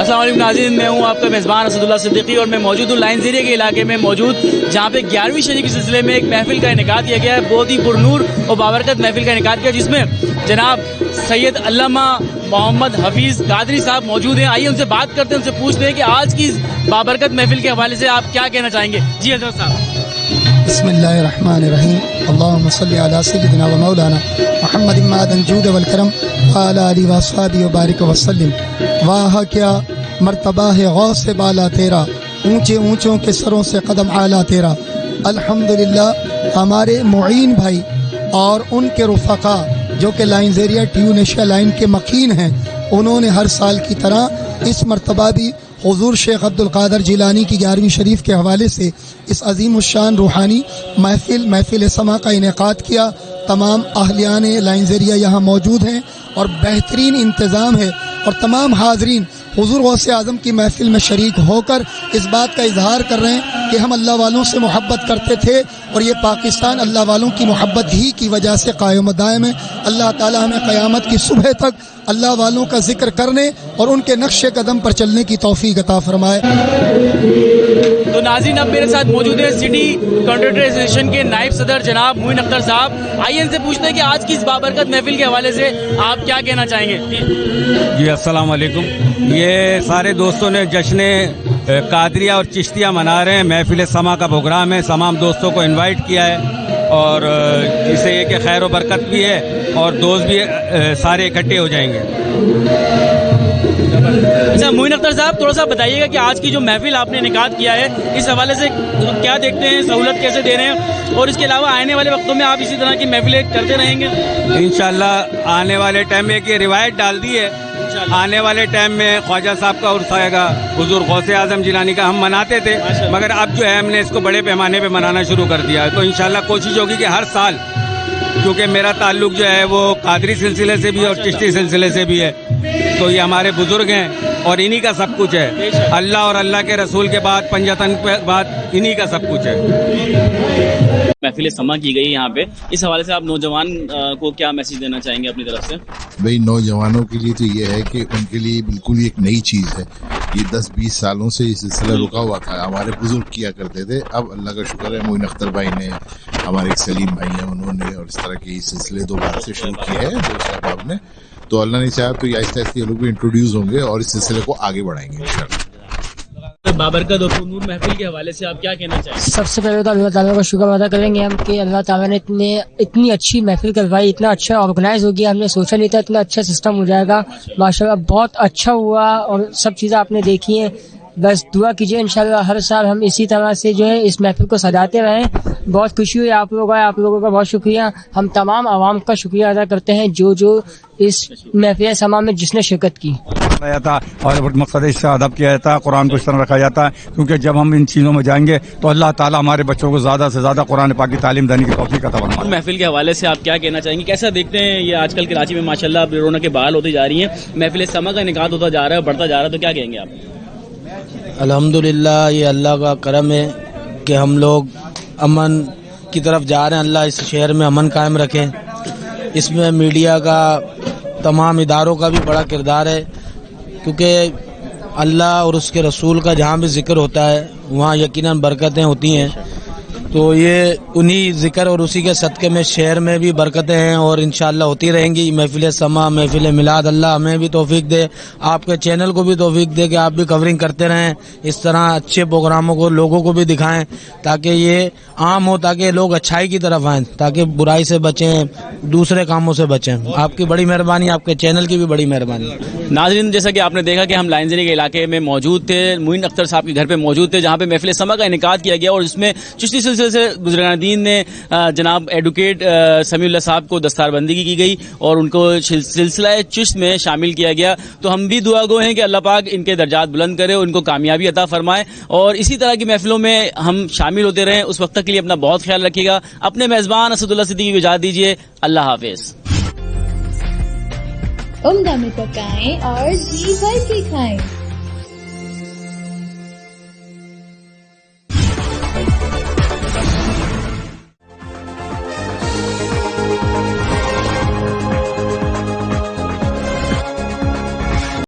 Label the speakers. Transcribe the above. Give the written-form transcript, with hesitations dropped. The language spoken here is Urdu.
Speaker 1: السلام علیکم ناظرین، میں ہوں آپ کا میزبان اسد اللہ صدیقی اور میں موجود ہوں لائن ایریا کے علاقے میں موجود، جہاں پہ 11ویں شری کے سلسلے میں ایک محفل کا انعقاد کیا گیا ہے، بہت ہی پرنور اور بابرکت محفل کا انعقاد کیا، جس میں جناب سید علامہ محمد حفیظ قادری صاحب موجود ہیں۔ آئیے ان سے بات کرتے ہیں، ان سے پوچھتے ہیں کہ آج کی بابرکت محفل کے حوالے سے آپ کیا کہنا چاہیں گے۔ جی حضرت صاحب۔
Speaker 2: بسم اللہ الرحمن الرحیم، اللہم صلی علی سیدنا و مولانا محمد معدن جود والکرم وعلی آلہ واصحابہ وبارک وسلم۔ واہ کیا مرتبہ ہے غوث بالا تیرا، اونچے اونچوں کے سروں سے قدم اعلیٰ تیرا۔ الحمدللہ ہمارے معین بھائی اور ان کے رفقا جو کہ لائن ایریا ٹیونیشیا لائن کے مکین ہیں، انہوں نے ہر سال کی طرح اس مرتبہ بھی حضور شیخ عبد القادر جیلانی کی 11ویں شریف کے حوالے سے اس عظیم الشان روحانی محفل سما کا انعقاد کیا۔ تمام اہلیان لائن ایریا یہاں موجود ہیں اور بہترین انتظام ہے، اور تمام حاضرین حضور غوث اعظم کی محفل میں شریک ہو کر اس بات کا اظہار کر رہے ہیں کہ ہم اللہ والوں سے محبت کرتے تھے، اور یہ پاکستان اللہ والوں کی محبت ہی کی وجہ سے قائم و دائم ہے۔ اللہ تعالی ہمیں قیامت کی صبح تک اللہ والوں کا ذکر کرنے اور ان کے نقش قدم پر چلنے کی توفیق عطا فرمائے۔
Speaker 1: تو ناظرین، اب میرے ساتھ موجود ہے سٹی کنٹریکٹر ایسوسیشن کے نائب صدر جناب معین اختر صاحب۔ آئیے ان سے پوچھتے ہیں کہ آج کی اس بابرکت محفل کے حوالے سے آپ کیا کہنا چاہیں گے۔
Speaker 3: جی السلام علیکم۔ یہ سارے دوستوں نے جشن قادریہ اور چشتیہ منا رہے ہیں، محفل سما کا پروگرام ہے، تمام دوستوں کو انوائٹ کیا ہے، اور اس سے یہ کہ خیر و برکت بھی ہے اور دوست بھی سارے اکٹھے ہو جائیں گے۔
Speaker 1: اچھا معین اختر صاحب، تھوڑا سا بتائیے گا کہ آج کی جو محفل آپ نے انعقاد کیا ہے، اس حوالے سے کیا دیکھتے ہیں، سہولت کیسے دے رہے ہیں، اور اس کے علاوہ آنے والے وقتوں میں آپ اسی طرح کی محفلیں کرتے رہیں گے؟
Speaker 3: انشاءاللہ آنے والے ٹائم میں ایک یہ روایت ڈال دی ہے، آنے والے ٹائم میں خواجہ صاحب کا عرس آئے گا، حضور غوث اعظم جیلانی کا ہم مناتے تھے، مگر اب جو ہے ہم نے اس کو بڑے پیمانے پہ منانا شروع کر دیا ہے۔ تو انشاءاللہ کوشش ہوگی کہ ہر سال، کیونکہ میرا تعلق جو ہے وہ قادری سلسلے سے بھی اور چشتی سلسلے سے بھی ہے، تو یہ ہمارے بزرگ ہیں اور انہی کا سب کچھ ہے، اللہ اور اللہ کے رسول کے بعد پنجتن کے بعد انہی کا سب کچھ ہے۔
Speaker 1: محفل سما کی گئی یہاں پہ، اس حوالے سے آپ نوجوان کو کیا میسج دینا چاہیں گے اپنی طرف سے؟
Speaker 4: بھئی نوجوانوں کے لیے تو یہ ہے کہ ان کے لیے بالکل ایک نئی چیز ہے، یہ 10-20 سالوں سے یہ سلسلہ رکا ہوا تھا، ہمارے بزرگ کیا کرتے تھے، اب اللہ کا شکر ہے معین اختر بھائی نے، ہمارے ایک سلیم بھائی ہیں، انہوں نے اور اس طرح کے سلسلے دوبارہ سے شروع کیے ہیں دوست احباب نے، تو اللہ نے چاہا تو یہ آہستہ آہستہ یہ لوگ بھی انٹروڈیوس ہوں گے اور اس سلسلے کو آگے بڑھائیں گے انشاءاللہ۔
Speaker 1: بابرکت اور نور محفل کے حوالے سے آپ کیا کہنا چاہیں گے؟
Speaker 5: سب سے پہلے تو اللہ تعالیٰ کا شکر ادا کریں گے ہم کہ اللہ تعالیٰ نے اتنی اچھی محفل کروائی، اتنا اچھا آرگنائز ہو گیا، ہم نے سوچا نہیں تھا اتنا اچھا سسٹم ہو جائے گا، ماشاءاللہ بہت اچھا ہوا، اور سب چیزیں آپ نے دیکھی ہیں۔ بس دعا کیجیے انشاءاللہ ہر سال ہم اسی طرح سے جو ہے اس محفل کو سجاتے رہیں۔ بہت خوشی ہوئی آپ لوگوں کا بہت شکریہ، ہم تمام عوام کا شکریہ ادا کرتے ہیں جو اس محفل سما میں جس نے شرکت کی
Speaker 6: تھا، اور مقصد اس سے ادب کیا جاتا ہے، قرآن کو اس طرح رکھا جاتا ہے، کیونکہ جب ہم ان چیزوں میں جائیں گے تو اللہ تعالیٰ ہمارے بچوں کو زیادہ سے زیادہ قرآن پاک کی تعلیم دینے کی توفیق عطا فرمائے۔
Speaker 1: محفل کے حوالے سے آپ کیا کہنا چاہیں گے؟ کیسا دیکھتے ہیں یہ آج کل کراچی میں ماشاءاللہ رونقیں بحال ہوتی جا رہی ہیں، محفل سما کا انعقاد ہوتا جا رہا ہے، بڑھتا جا رہا ہے، تو کیا کہیں گے آپ؟
Speaker 7: الحمدللہ یہ اللہ کا کرم ہے کہ ہم لوگ امن کی طرف جا رہے ہیں، اللہ اس شہر میں امن قائم رکھے۔ اس میں میڈیا کا، تمام اداروں کا بھی بڑا کردار ہے، کیونکہ اللہ اور اس کے رسول کا جہاں بھی ذکر ہوتا ہے وہاں یقیناً برکتیں ہوتی ہیں، تو یہ انہی ذکر اور اسی کے صدقے میں شہر میں بھی برکتیں ہیں اور انشاءاللہ ہوتی رہیں گی۔ محفل سما، محفل میلاد، اللہ ہمیں بھی توفیق دے، آپ کے چینل کو بھی توفیق دے کہ آپ بھی کورنگ کرتے رہیں، اس طرح اچھے پروگراموں کو لوگوں کو بھی دکھائیں تاکہ یہ عام ہو، تاکہ لوگ اچھائی کی طرف آئیں، تاکہ برائی سے بچیں، دوسرے کاموں سے بچیں۔ آپ کی بڑی مہربانی، آپ کے چینل کی بھی بڑی مہربانی۔
Speaker 1: ناظرین، جیسا کہ آپ نے دیکھا کہ ہم لائن ایریا کے علاقے میں موجود تھے، معین اختر صاحب کے گھر پہ موجود تھے، جہاں پہ محفل سما کا انعقاد کیا گیا، اور اس میں چشتی سلسلے سے بزرگان دین نے جناب ایڈوکیٹ سمیع اللہ صاحب کو دستار بندی کی گئی اور ان کو سلسلہ چشت میں شامل کیا گیا۔ تو ہم بھی دعا گو ہیں کہ اللہ پاک ان کے درجات بلند کرے، ان کو کامیابی عطا فرمائے، اور اسی طرح کی محفلوں میں ہم شامل ہوتے رہیں۔ اس وقت تک کے لیے اپنا بہت خیال رکھیے گا، اپنے میزبان اسد اللہ صدیقی کو اجازت دیجیے، اللہ حافظ۔
Speaker 8: عمدہ میں پکائیں اور جی بھر کے کھائیں۔